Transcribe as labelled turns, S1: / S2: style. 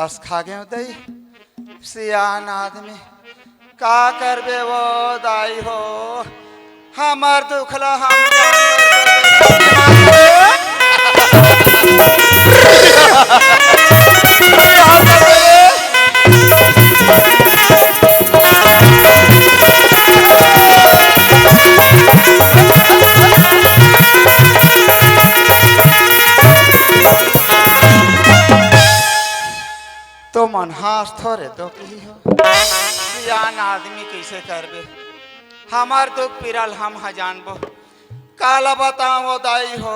S1: कस खा गए दई सियान आदमी का करबे वो दाई हो हमार दुखला हम तो मन हास थोड़े तो की हो सियान आदमी कैसे करबे हमार दुख पिरल हम जानबो काला बताओ दाई हो